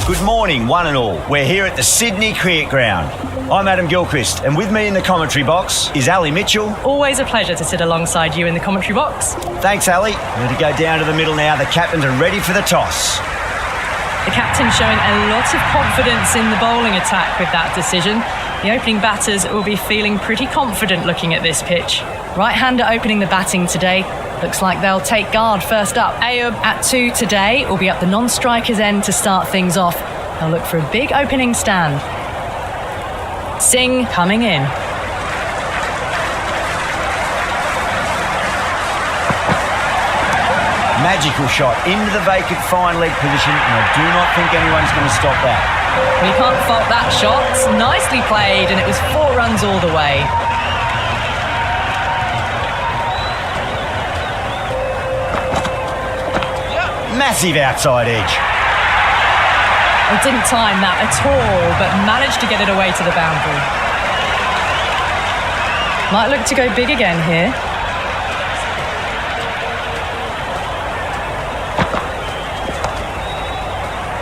Good morning, one and all. We're here at the Sydney Cricket Ground. I'm Adam Gilchrist, and with me in the commentary box is Ali Mitchell. Always a pleasure to sit alongside you in the commentary box. Thanks, Ali. We're going to go down to the middle now. The captains are ready for the toss. The captain showing a lot of confidence in the bowling attack with that decision. The opening batters will be feeling pretty confident looking at this pitch. Right-hander opening the batting today. Looks like they'll take guard first up. Ayub at 2 today will be up the non-striker's end to start things off. They'll look for a big opening stand. Singh coming in. Magical shot into the vacant fine leg position, and I do not think anyone's going to stop that. Well, you can't fault that shot. Nicely played, and it was 4 runs all the way. Massive outside edge. It didn't time that at all, but managed to get it away to the boundary. Might look to go big again here.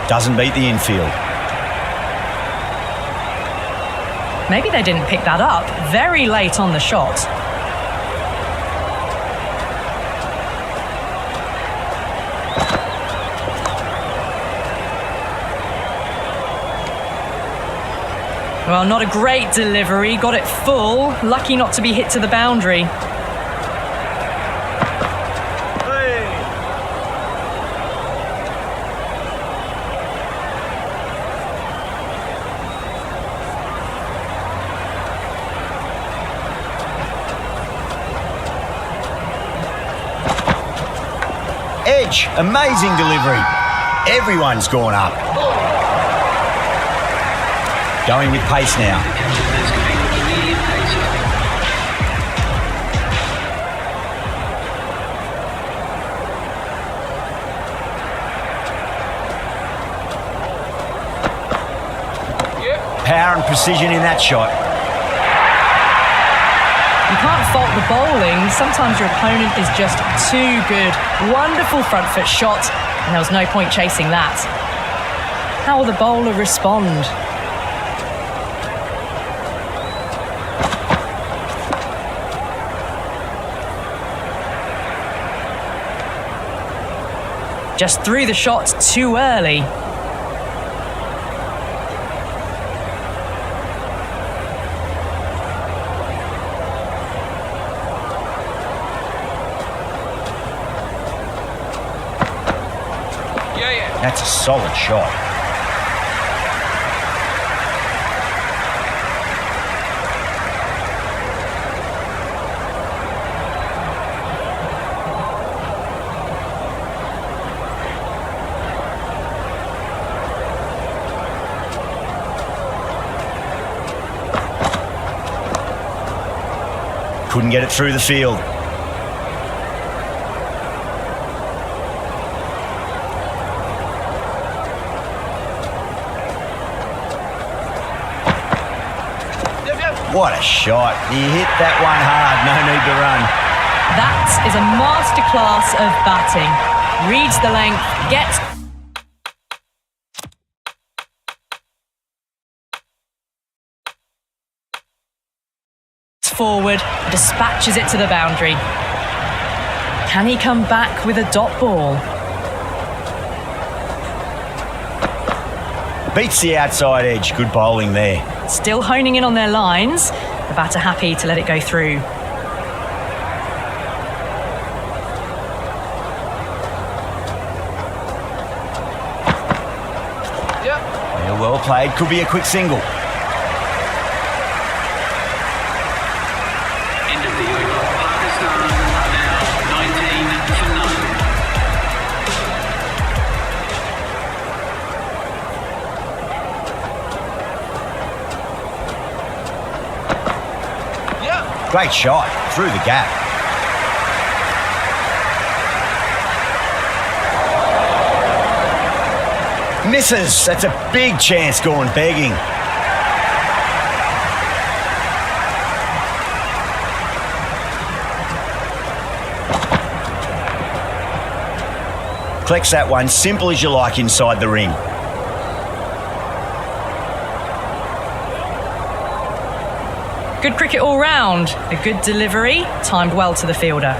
Doesn't beat the infield. Maybe they didn't pick that up. Very late on the shot. Well, not a great delivery. Got it full. Lucky not to be hit to the boundary. Edge, amazing delivery. Everyone's gone up. Going with pace now. Power and precision in that shot. You can't fault the bowling. Sometimes your opponent is just too good. Wonderful front foot shot, and there was no point chasing that. How will the bowler respond? Just threw the shot too early. That's a solid shot. Couldn't get it through the field. What a shot. He hit that one hard. No need to run. That is a masterclass of batting. Reads the length, gets forward, dispatches it to the boundary. Can he come back with a dot ball? Beats the outside edge. Good bowling there. Still honing in on their lines. The batter happy to let it go through. Yeah, well played. Could be a quick single. End of the over. Pakistan now 19 for none. Great shot. Through the gap. Misses. That's a big chance going begging. Collects that one, simple as you like inside the ring. Good cricket all round. A good delivery, timed well to the fielder.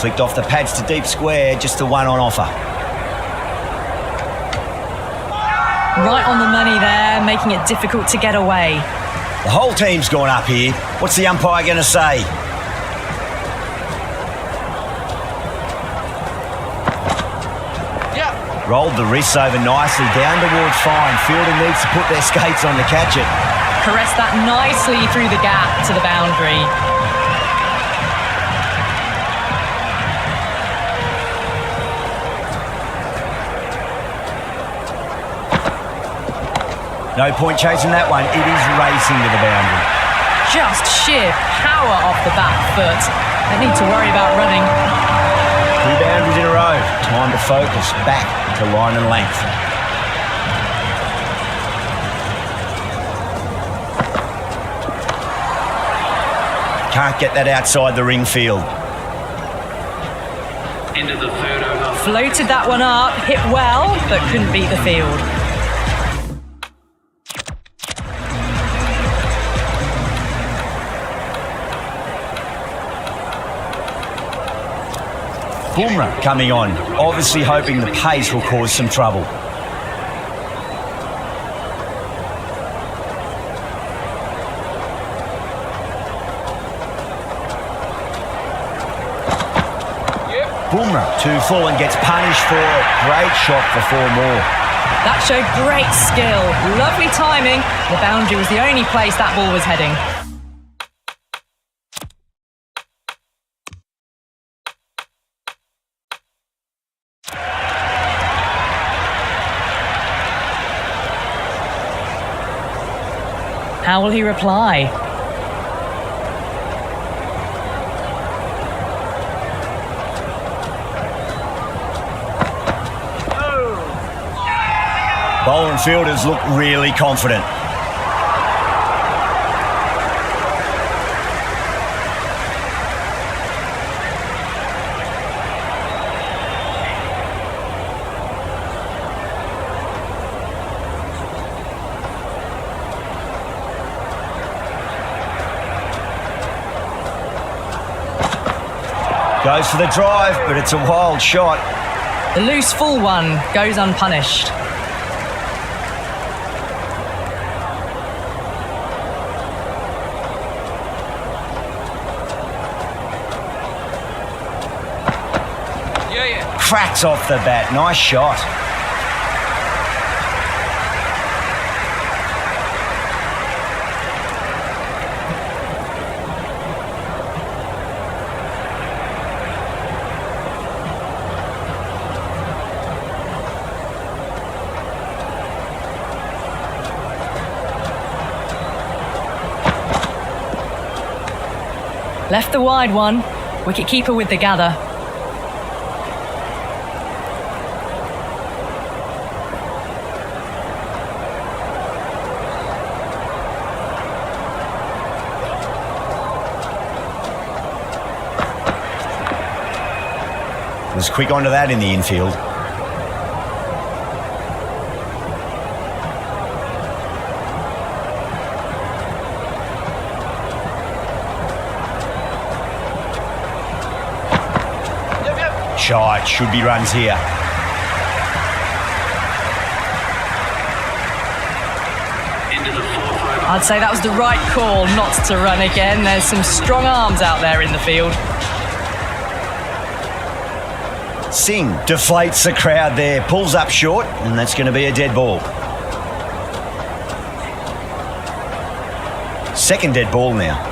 Flicked off the pads to deep square, just the one on offer. Right on the money there, making it difficult to get away. The whole team's gone up here. What's the umpire going to say? Rolled the wrists over nicely, down towards fine. Fielder needs to put their skates on to catch it. Caressed that nicely through the gap to the boundary. No point chasing that one. It is racing to the boundary. Just sheer power off the back foot. Don't need to worry about running. 2 boundaries in a row. Time to focus back to line and length. Can't get that outside the ring field. Into the third over. Floated that one up, hit well, but couldn't beat the field. Bumrah coming on, obviously hoping the pace will cause some trouble. Bumrah too full and gets punished for it. Great shot for 4 more. That showed great skill, lovely timing. The boundary was the only place that ball was heading. How will he reply? Bowler and fielders look really confident. Goes for the drive, but it's a wild shot. The loose full one goes unpunished. Cracks off the bat. Nice shot. Left the wide one. Wicket-keeper with the gather. Was quick onto that in the infield. Shot, should be runs here. Into the fourth over. I'd say that was the right call not to run again. There's some strong arms out there in the field. Singh deflates the crowd there, pulls up short, and that's going to be a dead ball. Second dead ball now.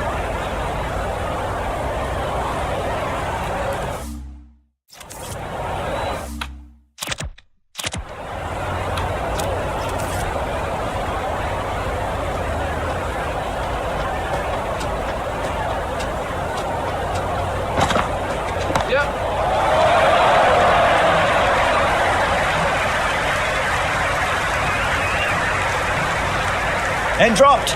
And dropped.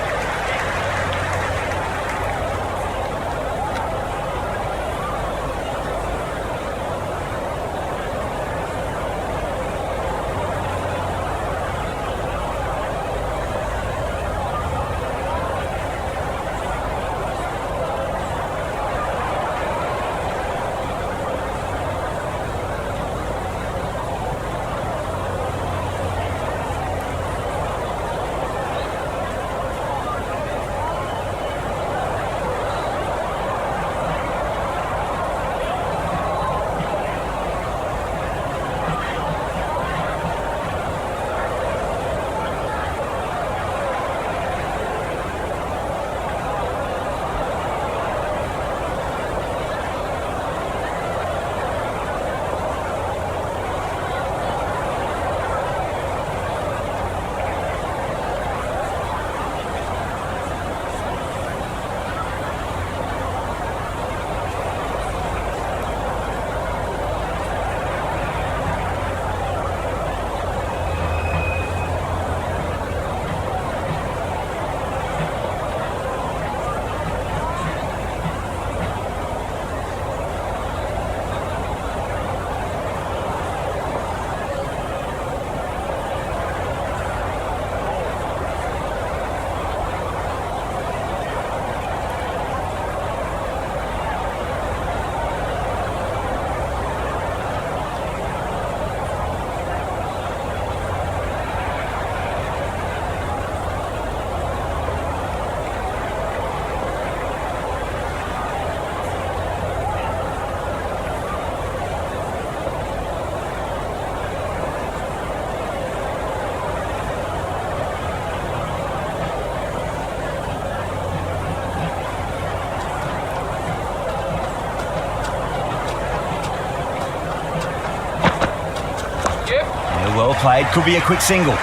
Well played. Could be a quick single.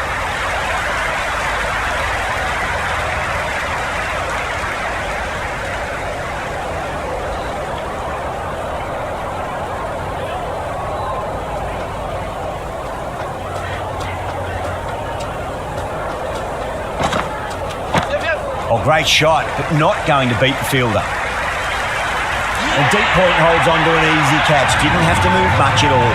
Oh, great shot, but not going to beat the fielder. And deep point holds on to an easy catch. Didn't have to move much at all.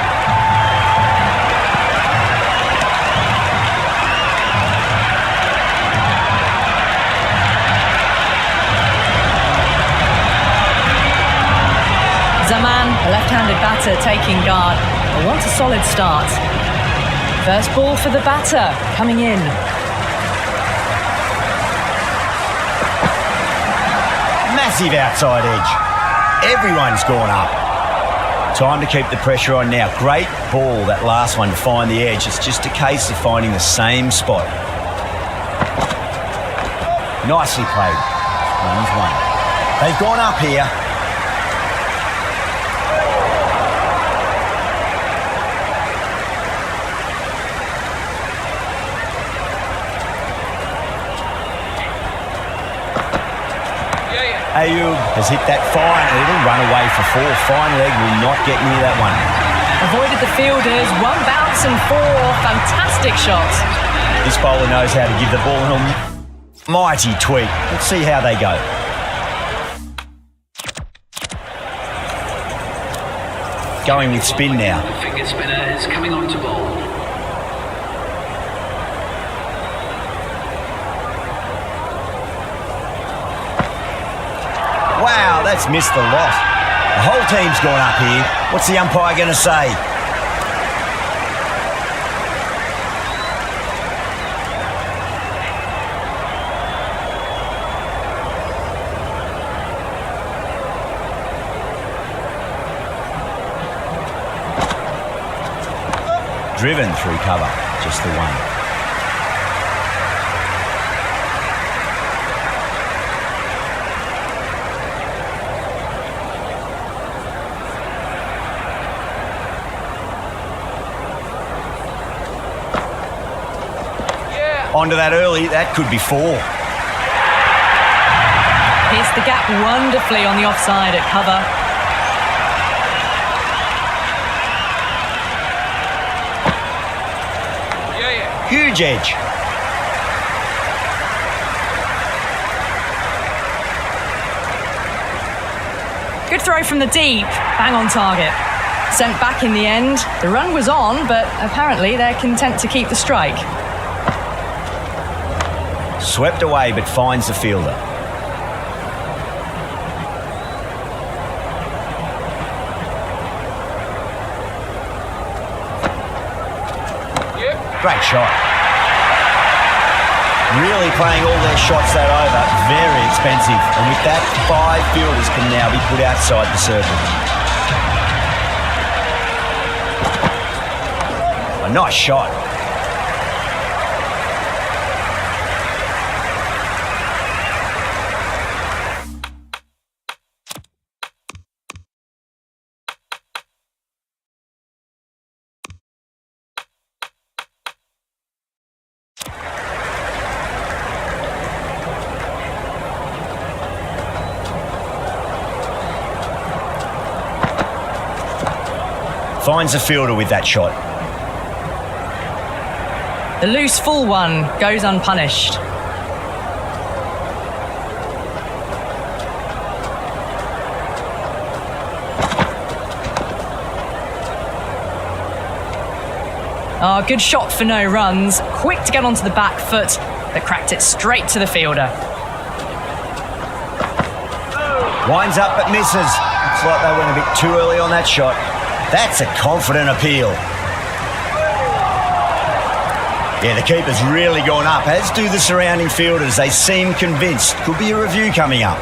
Zaman, a left-handed batter, taking guard. They want a solid start. First ball for the batter, coming in. Massive outside edge. Everyone's gone up. Time to keep the pressure on now. Great ball, that last one, to find the edge. It's just a case of finding the same spot. Nicely played. Runs one. They've gone up here. Ayub has hit that fine. It'll run away for four. Fine leg will not get near that one. Avoided the fielders, one bounce and four. Fantastic shots. This bowler knows how to give the ball an almighty tweak. Let's see how they go. Going with spin now. The finger spinner is coming on to bowl. Wow, that's missed the lot. The whole team's gone up here. What's the umpire going to say? Driven through cover, just the one. Onto that early, that could be four. Pierced the gap wonderfully on the offside at cover. Huge edge. Good throw from the deep, bang on target. Sent back in the end. The run was on, but apparently they're content to keep the strike. Swept away, but finds the fielder. Great shot. Really playing all their shots that over. Very expensive. And with that, 5 fielders can now be put outside the circle. A nice shot. Finds the fielder with that shot. The loose full one goes unpunished. Oh, good shot for no runs. Quick to get onto the back foot, but cracked it straight to the fielder. Winds up but misses. Looks like they went a bit too early on that shot. That's a confident appeal. Yeah, the keeper's really gone up, as do the surrounding fielders. They seem convinced. Could be a review coming up.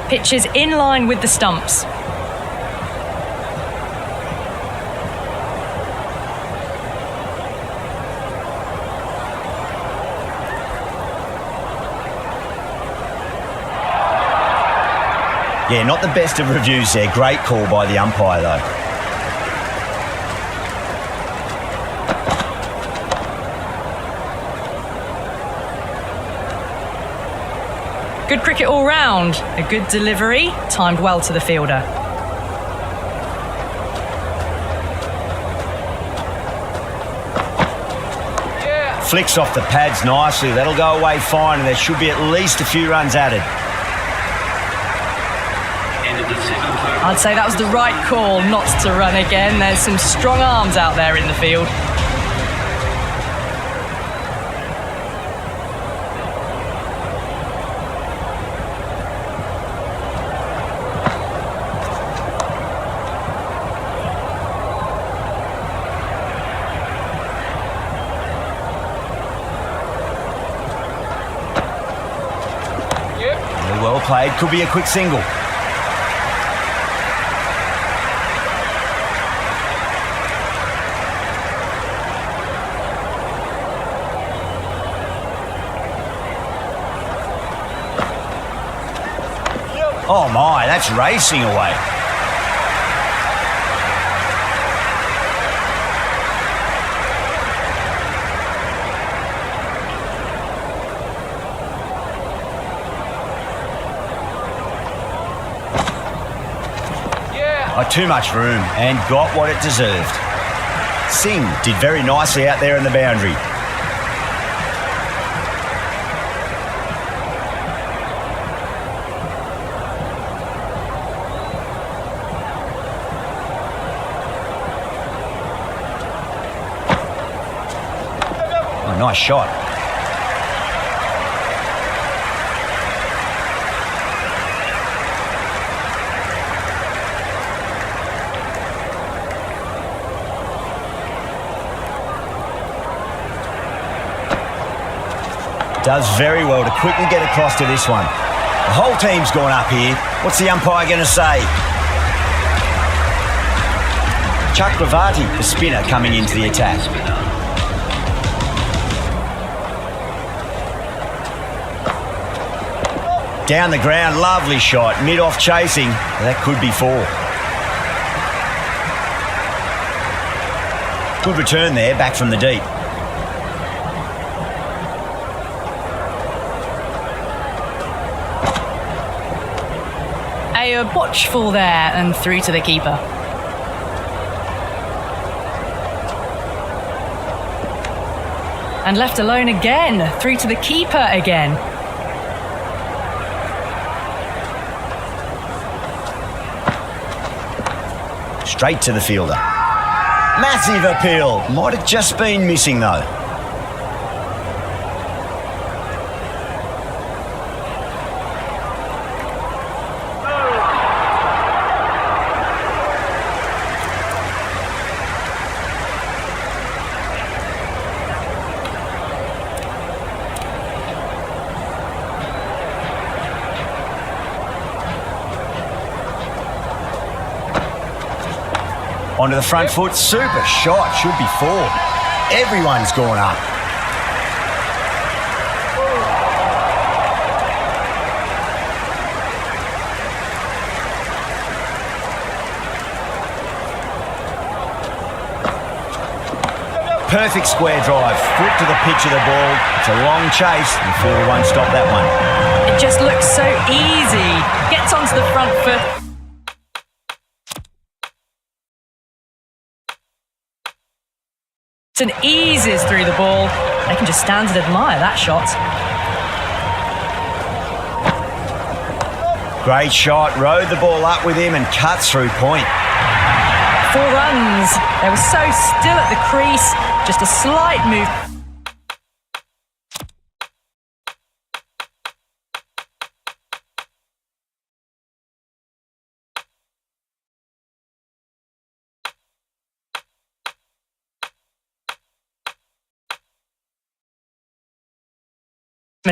Pitch is in line with the stumps. Yeah, not the best of reviews there. Great call by the umpire, though. Good cricket all round. A good delivery, timed well to the fielder. Flicks off the pads nicely. That'll go away fine, and there should be at least a few runs added. End of the 7th over. I'd say that was the right call not to run again. There's some strong arms out there in the field. Well played. Could be a quick single. Oh my, that's racing away. Too much room and got what it deserved. Singh did very nicely out there in the boundary. Oh, nice shot. Does very well to quickly get across to this one. The whole team's gone up here. What's the umpire going to say? Chakravarti, the spinner, coming into the attack. Down the ground, lovely shot. Mid-off chasing. That could be 4. Good return there, back from the deep. Watchful there and through to the keeper. And left alone again, through to the keeper again. Straight to the fielder. Massive appeal. Might have just been missing though. Onto the front foot, super shot, should be 4. Everyone's gone up. Perfect square drive, foot to the pitch of the ball. It's a long chase, and the fielder won't stop that one. It just looks so easy. Gets onto the front foot. And eases through the ball. They can just stand and admire that shot. Great shot, rode the ball up with him and cuts through point. 4 runs. They were so still at the crease. Just a slight move.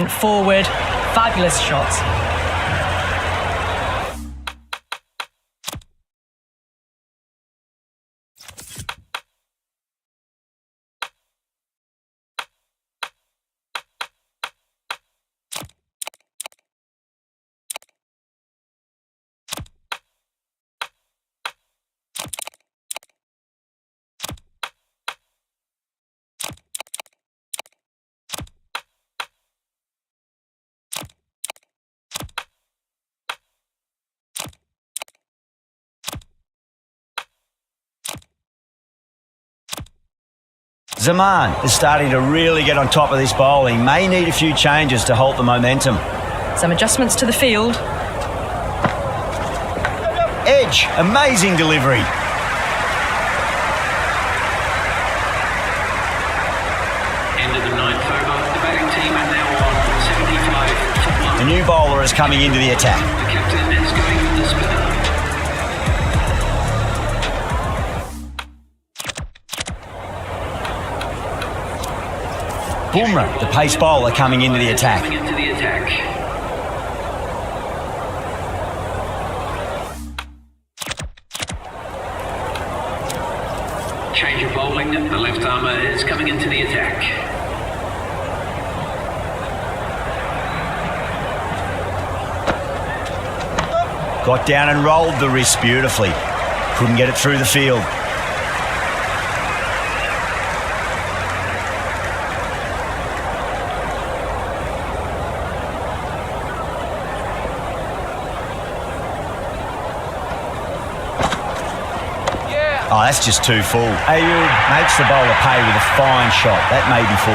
Forward, fabulous shot. Zaman is starting to really get on top of this bowling. May need a few changes to halt the momentum. Some adjustments to the field. Edge, amazing delivery. End of the ninth over. The batting team are now on 75 for 1. The new bowler is coming into the attack. The captain is going with the spinner. Bumrah, the pace bowler, coming into the attack. Coming into the attack. Change of bowling. The left armour is coming into the attack. Got down and rolled the wrist beautifully. Couldn't get it through the field. Oh, that's just too full. Ayub makes the bowler pay with a fine shot. That may be 4.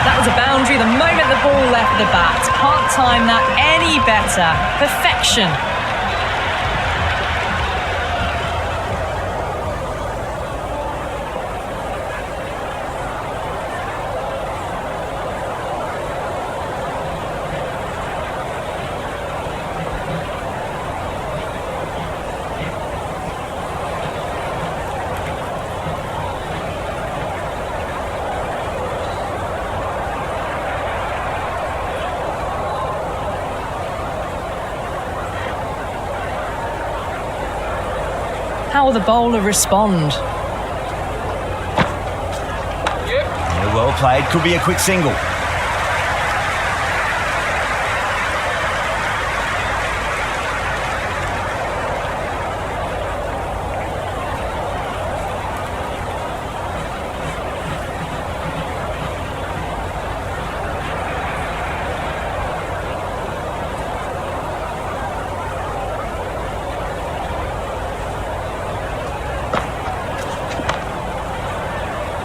That was a boundary the moment the ball left the bat. Can't time that any better. Perfection. How will the bowler respond? Yeah, well played. Could be a quick single.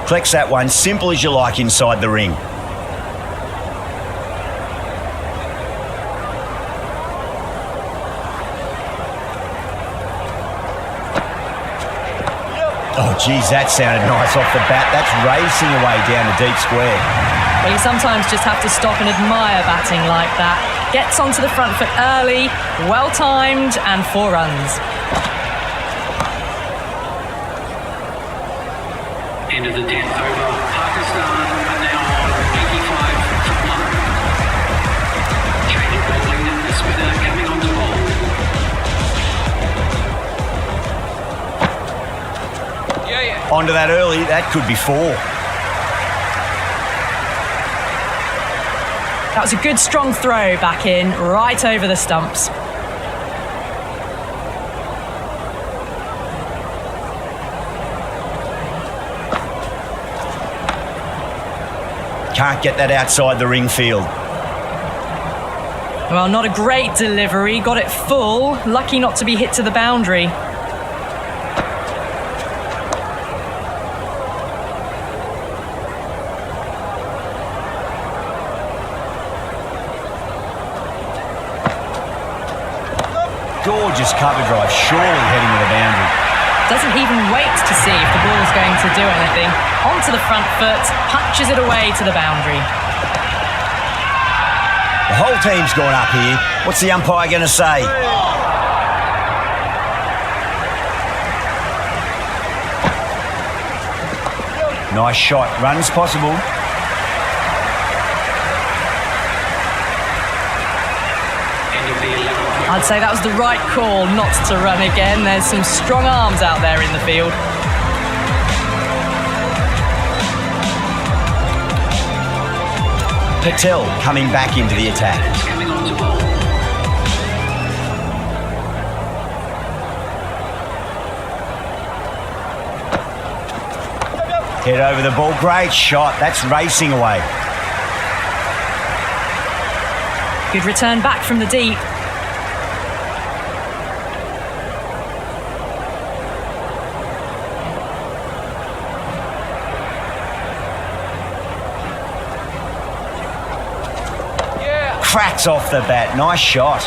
Collects that one, simple as you like, inside the ring. Oh, geez, that sounded nice off the bat. That's racing away down the deep square. Well, you sometimes just have to stop and admire batting like that. Gets onto the front foot early, well-timed, and 4 runs. End of the 10th over. Pakistan are now on 85 for 1. Change of bowling. The spinner coming on to bowl. Onto that early. That could be 4. That was a good strong throw back in, right over the stumps. Can't get that outside the ring field. Well, not a great delivery. Got it full. Lucky not to be hit to the boundary. Gorgeous cover drive, surely heading to the boundary. Doesn't even wait to see if the ball's going to do anything. Onto the front foot, punches it away to the boundary. The whole team's gone up here. What's the umpire going to say? Nice shot. Runs possible. I'd say that was the right call not to run again. There's some strong arms out there in the field. Patel coming back into the attack. Coming on to bowl. Head over the ball. Great shot. That's racing away. Good return back from the deep. cracks off the bat. Nice shot.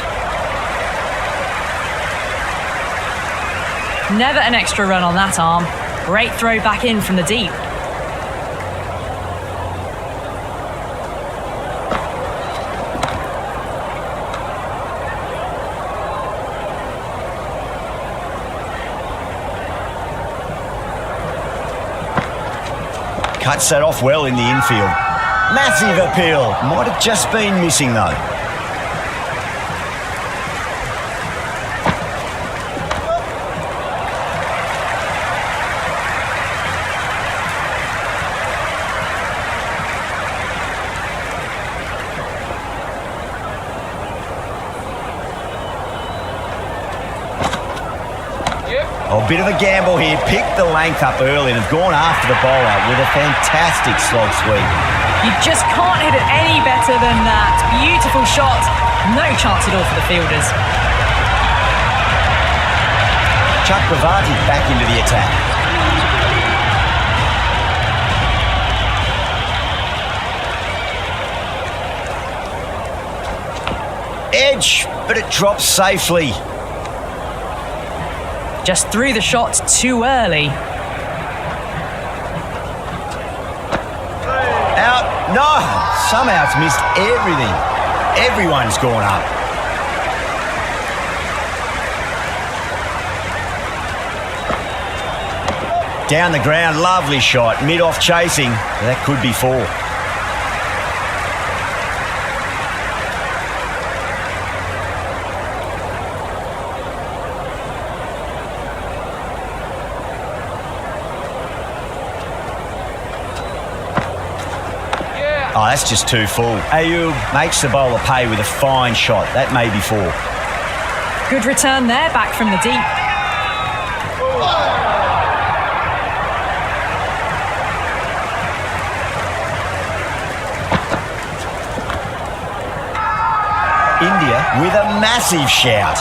Never an extra run on that arm. Great throw back in from the deep. Cuts that off well in the infield. Massive appeal. Might have just been missing though. Oh, a bit of a gamble here. Picked the length up early and have gone after the bowler with a fantastic slog sweep. You just can't hit it any better than that. Beautiful shot. No chance at all for the fielders. Chuck Bravati back into the attack. Edge, but it drops safely. Just threw the shot too early. Out. No, somehow it's missed everything. Everyone's gone up. Down the ground, lovely shot. Mid-off chasing. That could be 4. Oh, that's just too full. Ayub makes the bowler pay with a fine shot. That may be 4. Good return there, back from the deep. India with a massive shout.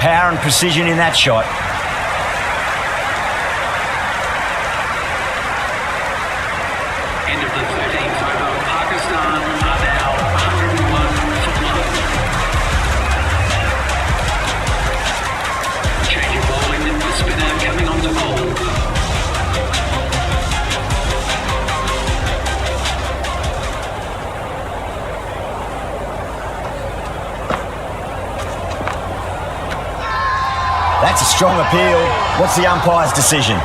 Power and precision in that shot. End of the 13th over. Pakistan are now 101 for love. Change of bowling, the spinner coming on to bowl. That's a strong appeal. What's the umpire's decision?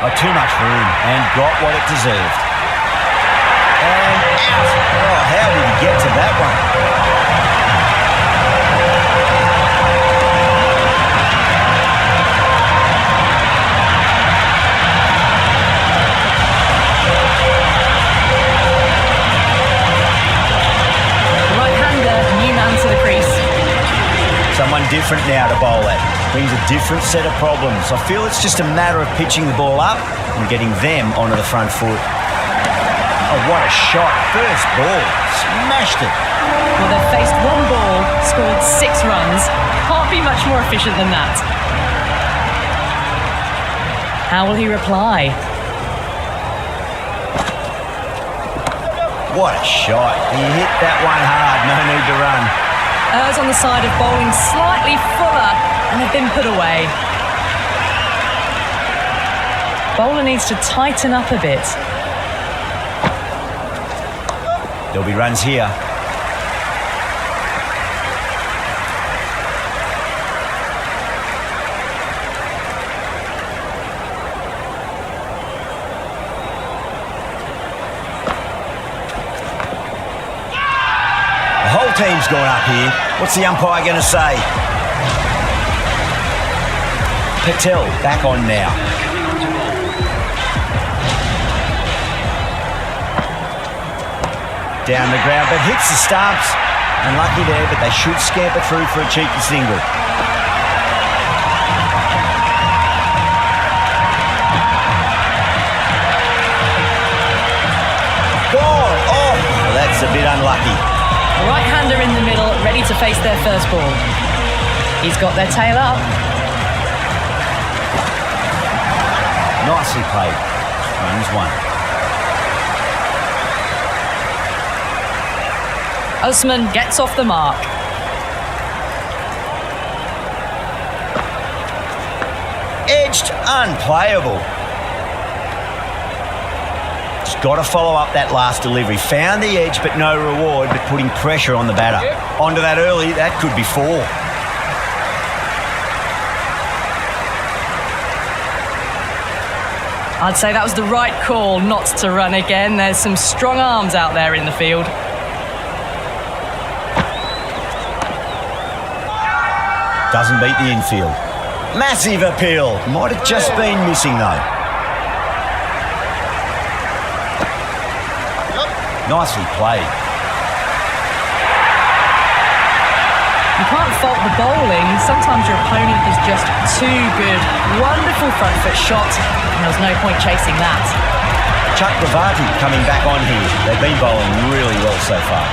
Oh, too much room and got what it deserved. And out. Oh, how did he get to that one? Someone different now to bowl at. Brings a different set of problems. I feel it's just a matter of pitching the ball up and getting them onto the front foot. Oh, what a shot. First ball. Smashed it. Well, they've faced one ball, scored 6 runs. Can't be much more efficient than that. How will he reply? What a shot. He hit that one hard. No need to run. Errs on the side of bowling slightly fuller and have been put away. Bowler needs to tighten up a bit. There'll be runs here. The whole team's gone up here. What's the umpire going to say? Patel back on now. Down the ground, but hits the stumps. Unlucky there, but they should scamper through for a cheeky single. to face their first ball. He's got their tail up. Nicely played. Runs one. Osman gets off the mark. Edged, unplayable. Just got to follow up that last delivery. Found the edge, but no reward, but putting pressure on the batter. Onto that early, that could be 4. I'd say that was the right call not to run again. There's some strong arms out there in the field. Doesn't beat the infield. Massive appeal. Might have just been missing though. Nicely played. You can't fault the bowling. Sometimes your opponent is just too good. Wonderful front foot shot, and there was no point chasing that. Chuck Bhavati coming back on here. They've been bowling really well so far.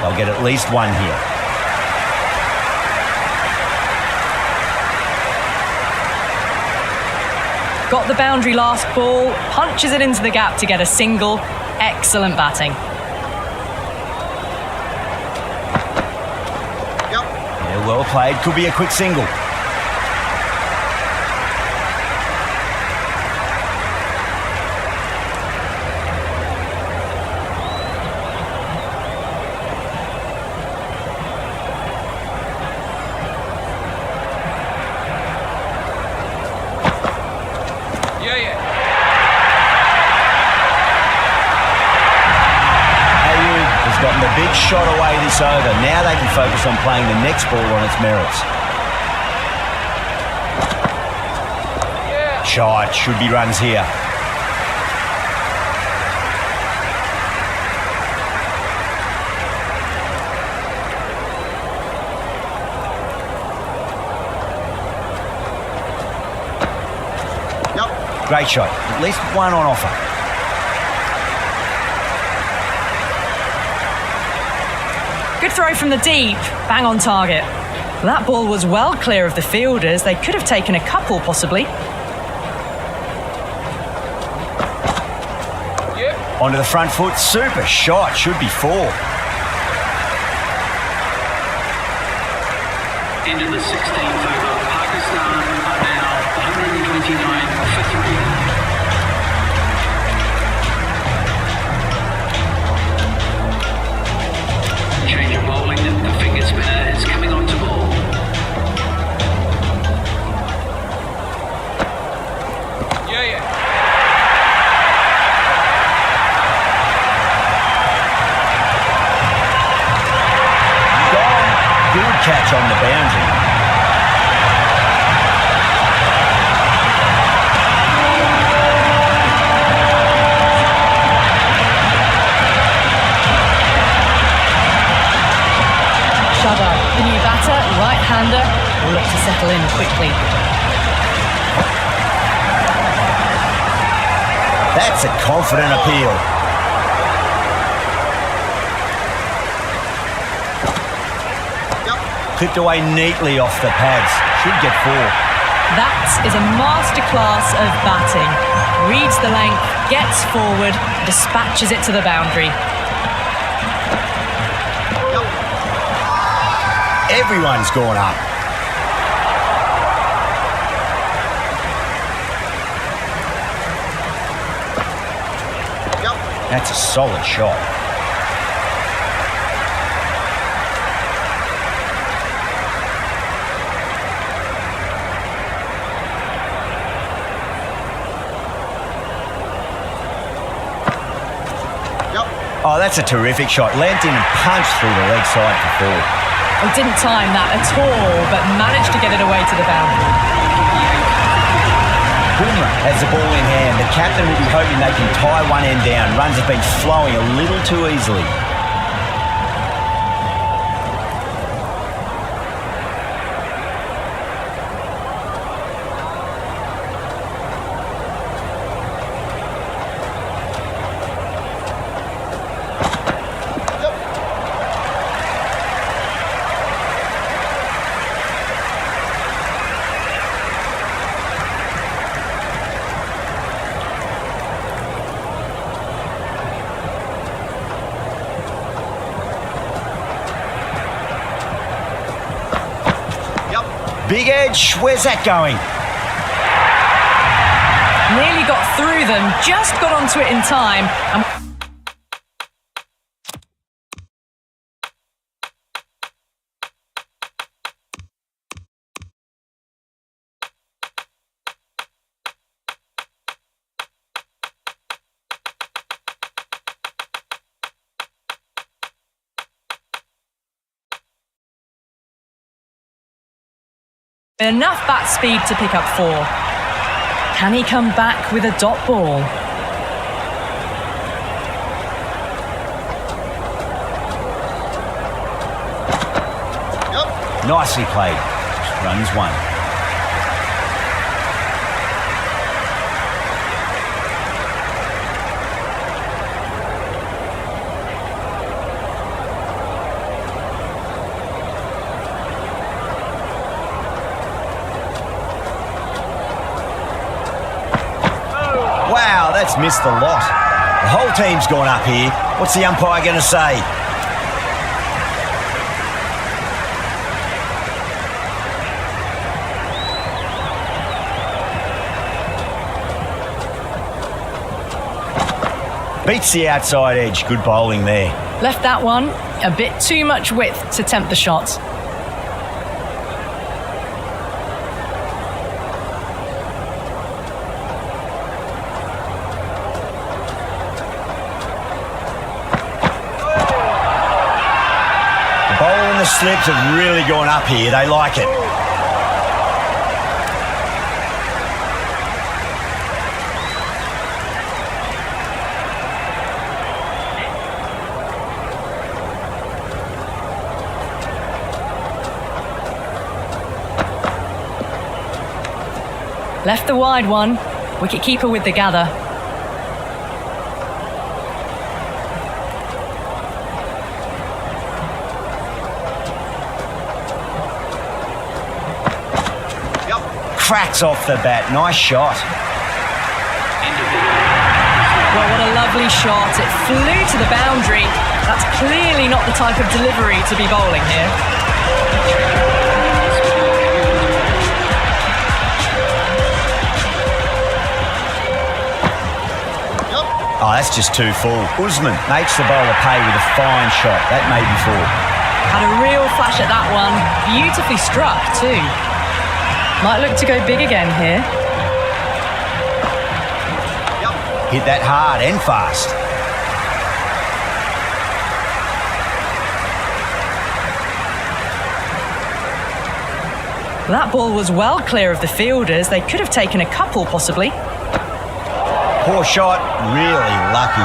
They'll get at least one here. Got the boundary last ball, punches it into the gap to get a single. Excellent batting. Yeah, well played. Could be a quick single. Big shot away this over. Now they can focus on playing the next ball on its merits. Shot. Should be runs here. Great shot. At least one on offer. Good throw from the deep, bang on target. That ball was well clear of the fielders. They could have taken a couple, possibly. Onto the front foot, super shot, should be 4. End of the 16th over. Pakistan are now 129 for 3. Change of bowling, the finger spinner is coming on to ball. Good catch on the boundary. Shadab, the new batter, right-hander, will look to settle in quickly. That's a confident appeal. Clipped away neatly off the pads. Should get 4. That is a masterclass of batting. Reads the length, gets forward, dispatches it to the boundary. Everyone's gone up. That's a solid shot. Oh, that's a terrific shot. Leant in and punched through the leg side for 4. He didn't time that at all, but managed to get it away to the boundary. Bumrah has the ball in hand. The captain will be hoping they can tie one end down. Runs have been flowing a little too easily. Big edge. Where's that going? Nearly got through them, just got onto it in time. And enough bat speed to pick up 4. Can he come back with a dot ball? Nicely played. Runs 1. Wow, that's missed the lot. The whole team's gone up here. What's the umpire going to say? Beats the outside edge. Good bowling there. Left that one a bit too much width to tempt the shot. The bowl and the slips have really gone up here. They like it. Left the wide one. Wicket-keeper with the gather. Cracks off the bat. Nice shot. Well, what a lovely shot. It flew to the boundary. That's clearly not the type of delivery to be bowling here. Oh, that's just too full. Usman makes the bowler pay with a fine shot. That may be 4. Had a real flash at that one. Beautifully struck, too. Might look to go big again here. Hit that hard and fast. That ball was well clear of the fielders. They could have taken a couple, possibly. Poor shot. Really lucky.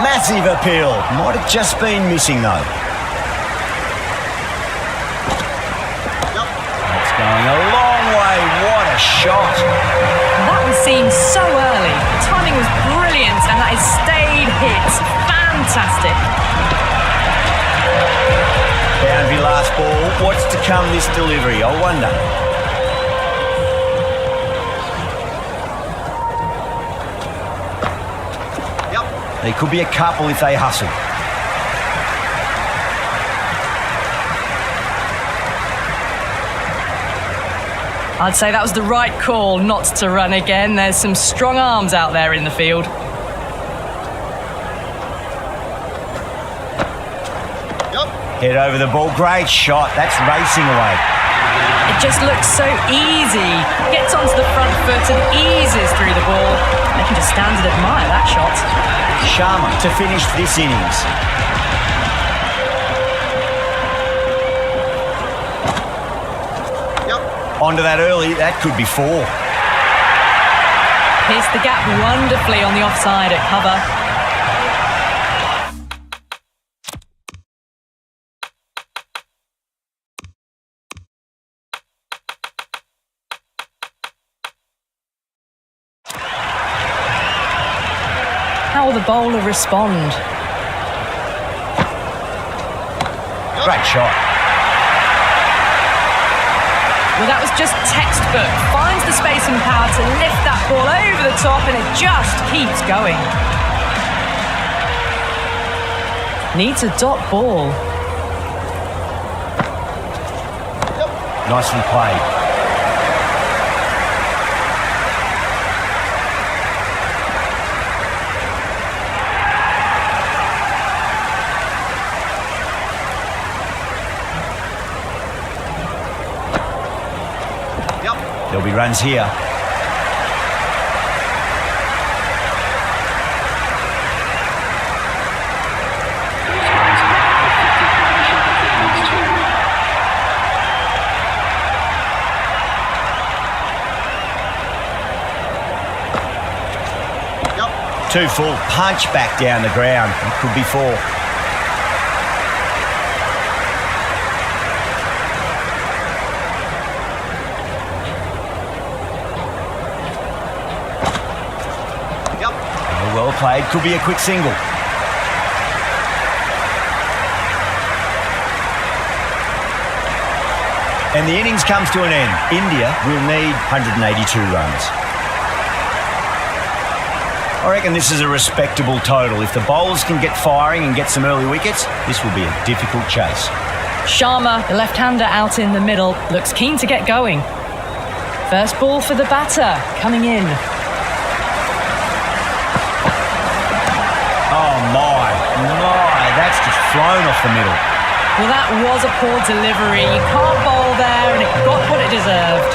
Massive appeal. Might have just been missing, though. That's going a long way. What a shot. That was seen so early. The timing was brilliant, and that is stayed hit. Fantastic. Boundary last ball. What's to come this delivery? I wonder. There could be a couple if they hustle. I'd say that was the right call not to run again. There's some strong arms out there in the field. Head over the ball. Great shot. That's racing away. It just looks so easy. Gets onto the front foot and eases through the ball. They can just stand and admire that shot. Sharma to finish this innings. Onto that early. That could be 4. Pierced the gap wonderfully on the offside at cover. How will the bowler respond? Great shot. Well, that was just textbook. Finds the space and power to lift that ball over the top, and it just keeps going. Needs a dot ball. Nicely played. runs here. Too full, punch back down the ground. It could be 4. Well played, could be a quick single. And the innings comes to an end. India will need 182 runs. I reckon this is a respectable total. If the bowlers can get firing and get some early wickets, this will be a difficult chase. Sharma, the left-hander out in the middle, looks keen to get going. First ball for the batter, coming in. Oh my, that's just flown off the middle. Well, that was a poor delivery. You can't bowl there, and it got what it deserved.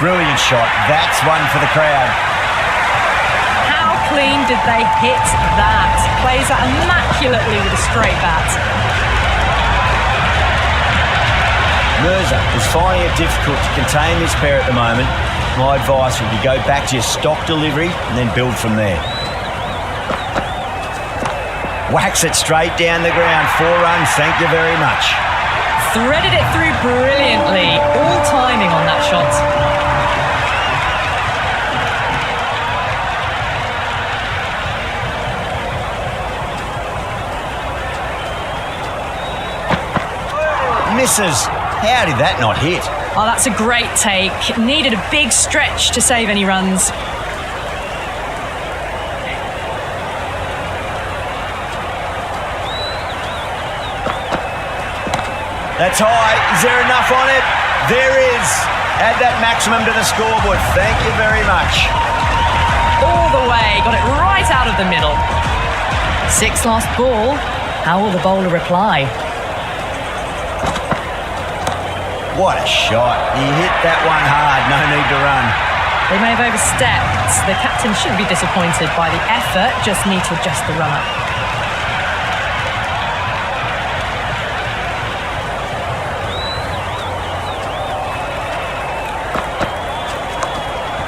Brilliant shot. That's one for the crowd. How clean did they hit that? Plays that immaculately with a straight bat. Mirza is finding it difficult to contain this pair at the moment. My advice would be go back to your stock delivery and then build from there. Whacks it straight down the ground. 4 runs, thank you very much. Threaded it through brilliantly. All timing on that shot. Misses. How did that not hit? Oh, that's a great take. Needed a big stretch to save any runs. That's high. Is there enough on it? There is. Add that maximum to the scoreboard. Thank you very much. All the way. Got it right out of the middle. 6 last ball. How will the bowler reply? What a shot. He hit that one hard. No need to run. They may have overstepped. The captain shouldn't be disappointed by the effort. Just need to adjust the run-up.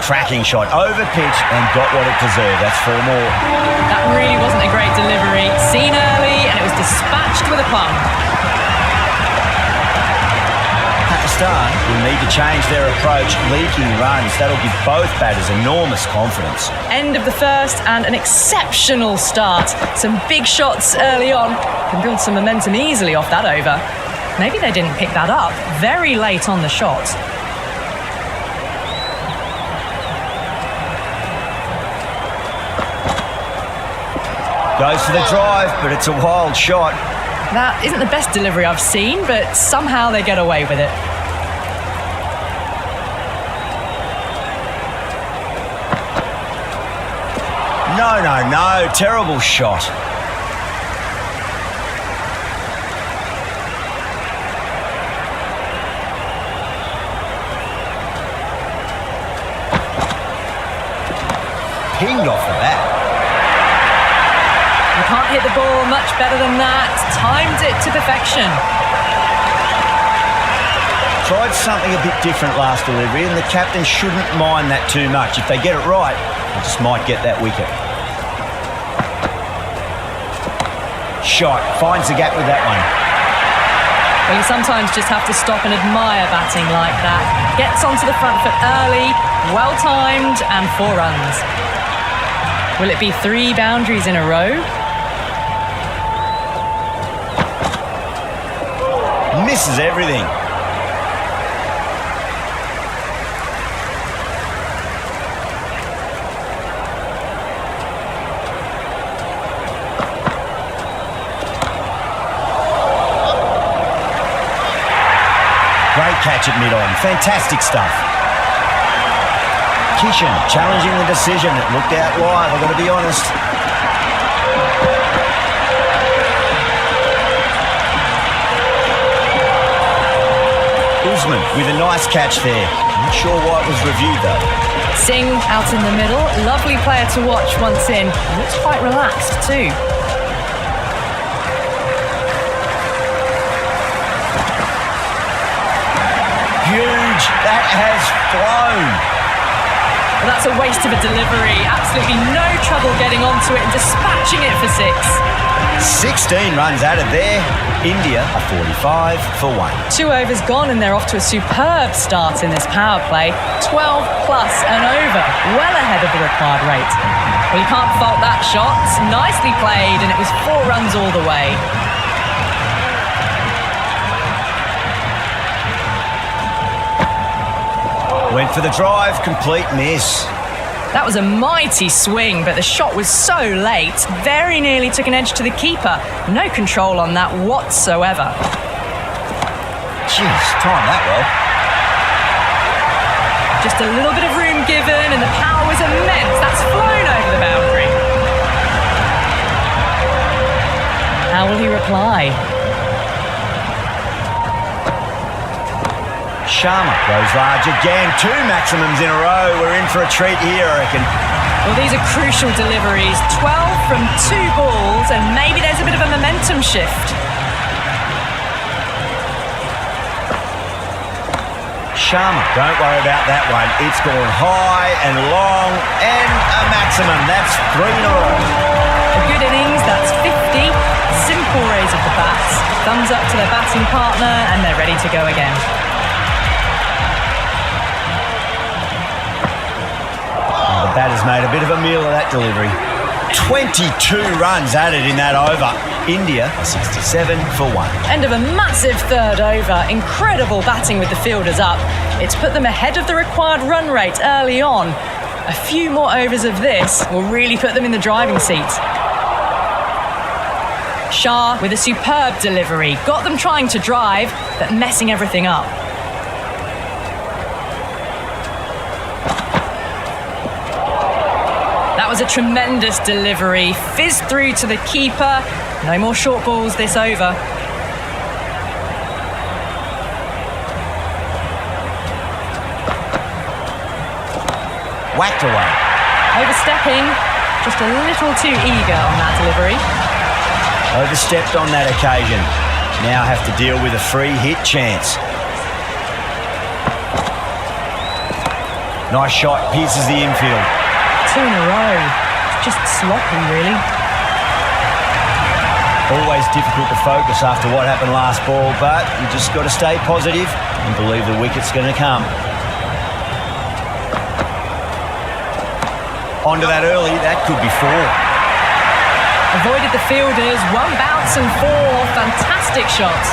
Cracking shot, over pitch and got what it deserved. That's 4 more. That really wasn't a great delivery. Seen early and it was dispatched with a plum. Pakistan will need to change their approach, leaking runs. That'll give both batters enormous confidence. End of the first and an exceptional start. Some big shots early on. Can build some momentum easily off that over. Maybe they didn't pick that up very late on the shot. Goes for the drive, but it's a wild shot. That isn't the best delivery I've seen, but somehow they get away with it. No. Terrible shot. Pinged off the bat. You can't hit the ball much better than that. Timed it to perfection. Tried something a bit different last delivery, and the captain shouldn't mind that too much. If they get it right, they just might get that wicket. Shot. Finds the gap with that one. Well, you sometimes just have to stop and admire batting like that. Gets onto the front foot early, well-timed, and 4 runs. Will it be 3 boundaries in a row? Misses everything. Great catch at mid-on. Fantastic stuff. Kishan challenging the decision. It looked out live, I've got to be honest. Usman with a nice catch there. Not sure why it was reviewed though. Singh out in the middle. Lovely player to watch once in. Looks quite relaxed too. Huge. That has flown. Well, that's a waste of a delivery. Absolutely no trouble getting onto it and dispatching it for 6. 16 runs added there. India are 45 for 1. 2 overs gone and they're off to a superb start in this power play. 12 plus and over. Well ahead of the required rate. Well, you can't fault that shot. Nicely played and it was 4 runs all the way. Went for the drive, complete miss. That was a mighty swing, but the shot was so late, very nearly took an edge to the keeper. No control on that whatsoever. Jeez, timed that well. Just a little bit of room given, and the power was immense. That's flown over the boundary. How will he reply? Sharma goes large again. 2 maximums in a row. We're in for a treat here, I reckon. Well, these are crucial deliveries. 12 from 2 balls, and maybe there's a bit of a momentum shift. Sharma, don't worry about that one. It's gone high and long and a maximum. That's 3 in a row. A good innings, that's 50. Simple raise of the bats. Thumbs up to their batting partner, and they're ready to go again. The batter's made a bit of a meal of that delivery. 22 runs added in that over. India are 67 for 1. End of a massive 3rd over. Incredible batting with the fielders up. It's put them ahead of the required run rate early on. A few more overs of this will really put them in the driving seat. Shah with a superb delivery. Got them trying to drive, but messing everything up. That was a tremendous delivery. Fizzed through to the keeper. No more short balls this over. Whacked away. Overstepping, just a little too eager on that delivery. Overstepped on that occasion. Now have to deal with a free hit chance. Nice shot, pierces the infield. 2 in a row. It's just sloppy, really. Always difficult to focus after what happened last ball, but you just got to stay positive and believe the wicket's going to come. Onto that early, that could be 4. Avoided the fielders, 1 bounce and 4. Fantastic shots.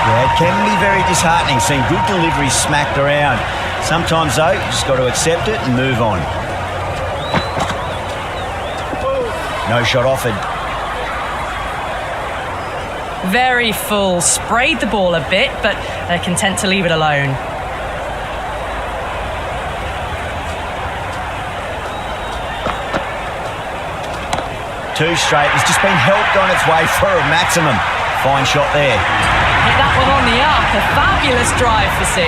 Yeah, it can be very disheartening seeing good deliveries smacked around. Sometimes though, you just got to accept it and move on. No shot offered. Very full. Sprayed the ball a bit, but they're content to leave it alone. Two straight. It's just been helped on its way for a maximum. Fine shot there. Hit that one on the up. A fabulous drive for 6.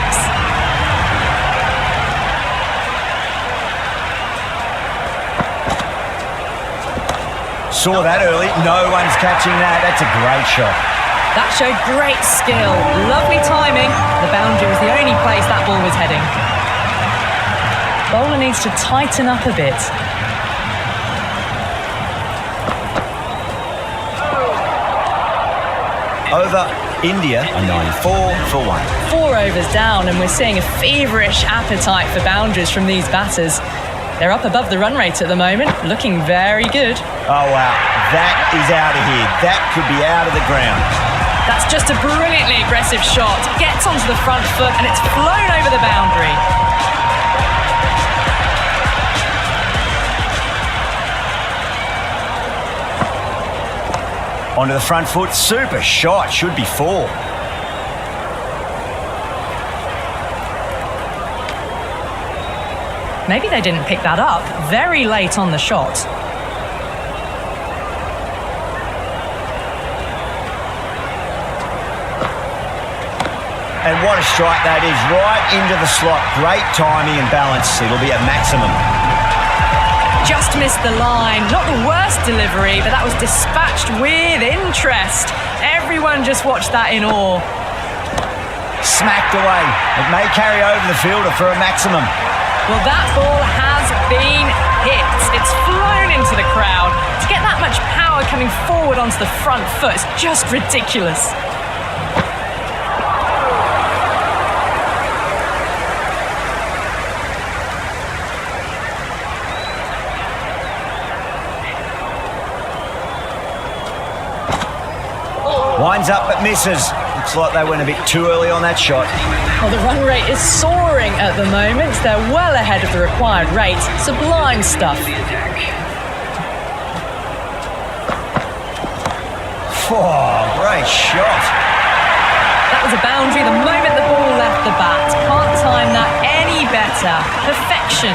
Saw that early. No one's catching that. That's a great shot. That showed great skill. Lovely timing. The boundary was the only place that ball was heading. Bowler needs to tighten up a bit. Over. India are 94 for 1. 4 overs down, and we're seeing a feverish appetite for boundaries from these batters. They're up above the run rate at the moment, looking very good. Oh, wow. That is out of here. That could be out of the ground. That's just a brilliantly aggressive shot. Gets onto the front foot, and it's flown over the boundary. Onto the front foot. Super shot. Should be 4. Maybe they didn't pick that up very late on the shot. And what a strike that is, right into the slot. Great timing and balance. It'll be at maximum. Just missed the line. Not the worst delivery, but that was dispatched with interest. Everyone just watched that in awe. Smacked away. It may carry over the fielder for a maximum. Well, that ball has been hit. It's flown into the crowd. To get that much power coming forward onto the front foot is just ridiculous. Winds up but misses. Looks like they went a bit too early on that shot. Well, the run rate is soaring at the moment. They're well ahead of the required rate. Sublime stuff. Oh, great shot. That was a boundary the moment the ball left the bat. Can't time that any better. Perfection.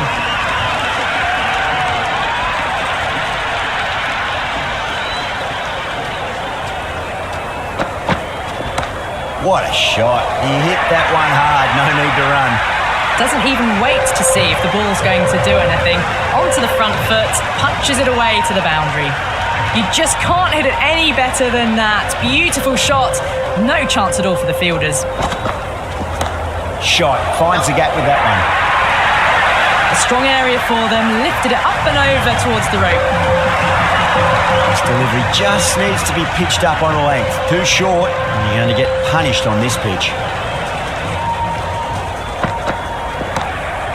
What a shot. He hit that one hard, no need to run. Doesn't even wait to see if the ball's going to do anything. Onto the front foot, punches it away to the boundary. You just can't hit it any better than that. Beautiful shot. No chance at all for the fielders. Shot. Finds the gap with that one. A strong area for them. Lifted it up and over towards the rope. This delivery just needs to be pitched up on a length. Too short, and you're going to get punished on this pitch.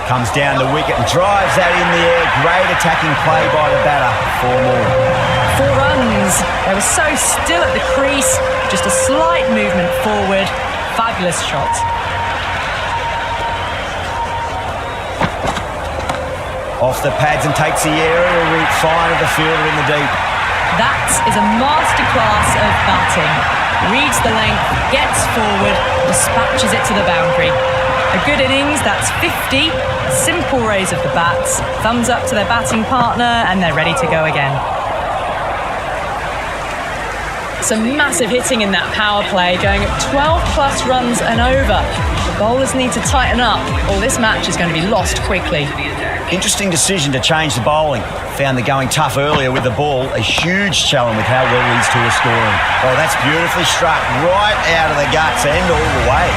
Comes down the wicket and drives that in the air. Great attacking play by the batter. 4 more. 4 runs. They were so still at the crease. Just a slight movement forward. Fabulous shot. Off the pads and takes the aerial route fine of the fielder in the deep. That is a masterclass of batting. Reads the length, gets forward, dispatches it to the boundary. A good innings, that's 50. Simple raise of the bats. Thumbs up to their batting partner and they're ready to go again. Some massive hitting in that power play, going at 12 plus runs and over. The bowlers need to tighten up or this match is going to be lost quickly. Interesting decision to change the bowling. Found the going tough earlier with the ball. A huge challenge with how well these two are scoring. Oh, that's beautifully struck right out of the guts and all the way.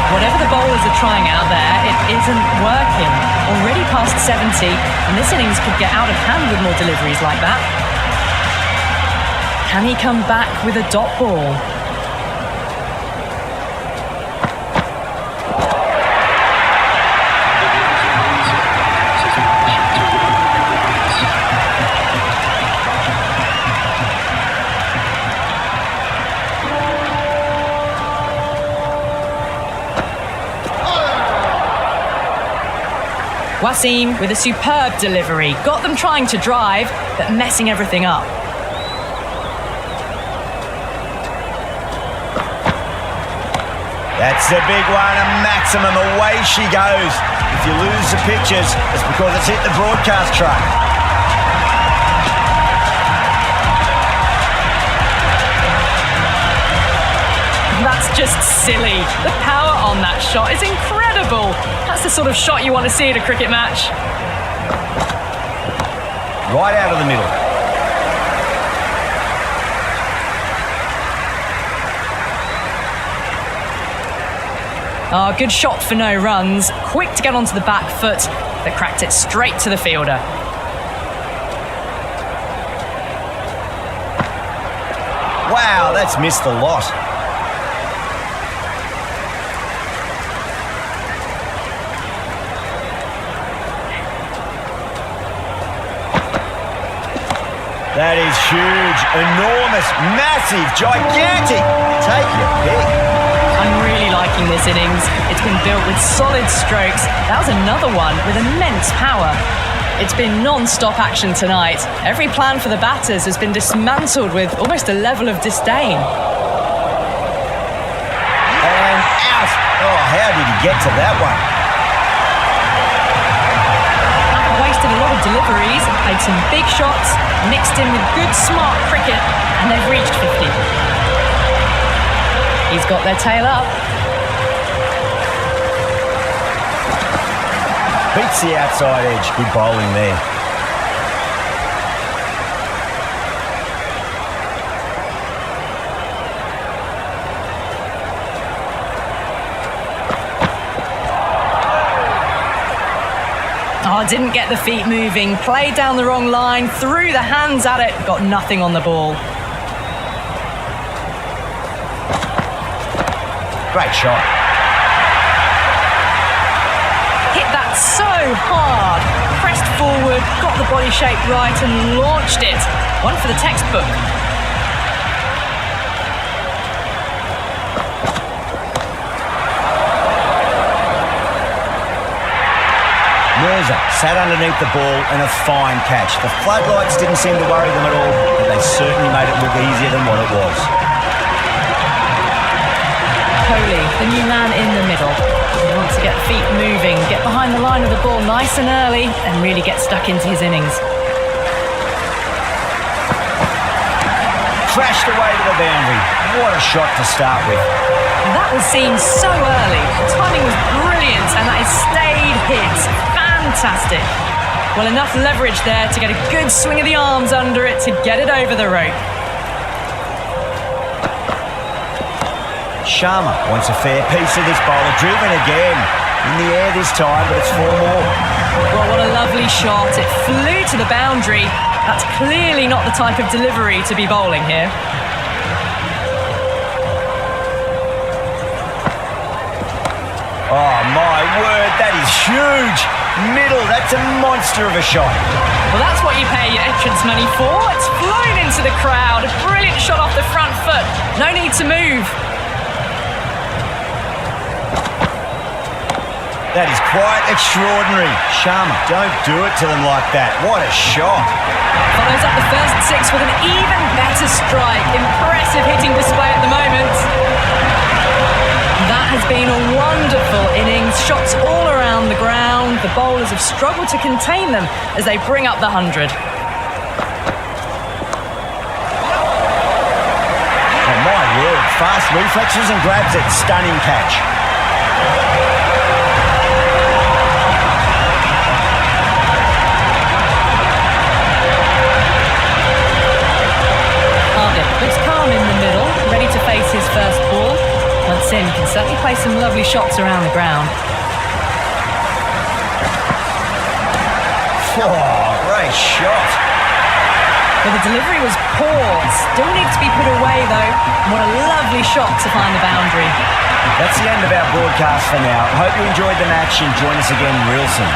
Whatever the bowlers are trying out there, it isn't working. Already past 70, and this innings could get out of hand with more deliveries like that. Can he come back with a dot ball? Wasim with a superb delivery. Got them trying to drive, but messing everything up. That's the big one, a maximum. Away she goes. If you lose the pictures, it's because it's hit the broadcast truck. That's just silly. The power on that shot is incredible. That's the sort of shot you want to see at a cricket match. Right out of the middle. Good shot for no runs. Quick to get onto the back foot, but cracked it straight to the fielder. Wow, that's missed the lot. That is huge, enormous, massive, gigantic. Take your pick. I'm really liking this innings. It's been built with solid strokes. That was another one with immense power. It's been non-stop action tonight. Every plan for the batters has been dismantled with almost a level of disdain. And out. Oh, how did he get to that one? referees have played some big shots, mixed in with good, smart cricket, and they've reached 50. He's got their tail up. Beats the outside edge. Good bowling there. Oh, didn't get the feet moving. Played down the wrong line, threw the hands at it, got nothing on the ball. Great shot. Hit that so hard. Pressed forward, got the body shape right and launched it. One for the textbook. Mirza sat underneath the ball and a fine catch. The floodlights didn't seem to worry them at all, but they certainly made it look easier than what it was. Kohli, the new man in the middle. He wants to get feet moving, get behind the line of the ball nice and early, and really get stuck into his innings. Crashed away to the boundary. What a shot to start with. That was seen so early. The timing was brilliant, and that is stayed hit. Fantastic. Well, enough leverage there to get a good swing of the arms under it to get it over the rope. Sharma wants a fair piece of this bowler. Driven again. In the air this time, but it's 4 more. Well, what a lovely shot. It flew to the boundary. That's clearly not the type of delivery to be bowling here. Oh, my word, that is huge. Middle, that's a monster of a shot. Well, that's what you pay your entrance money for. It's flown into the crowd. A brilliant shot off the front foot. No need to move. That is quite extraordinary. Sharma, don't do it to them like that. What a shot. Follows up the first 6 with an even better strike. Impressive hitting display at the moment. That has been a wonderful innings. Shots all around the ground. The bowlers have struggled to contain them as they bring up the 100. Oh, my word. Fast reflexes and grabs it. Stunning catch. Looks calm in the middle, ready to face his first ball. Once in, can certainly play some lovely shots around the ground. Oh, great shot. Well, the delivery was poor. Still needs to be put away, though. What a lovely shot to find the boundary. That's the end of our broadcast for now. Hope you enjoyed the match and join us again real soon.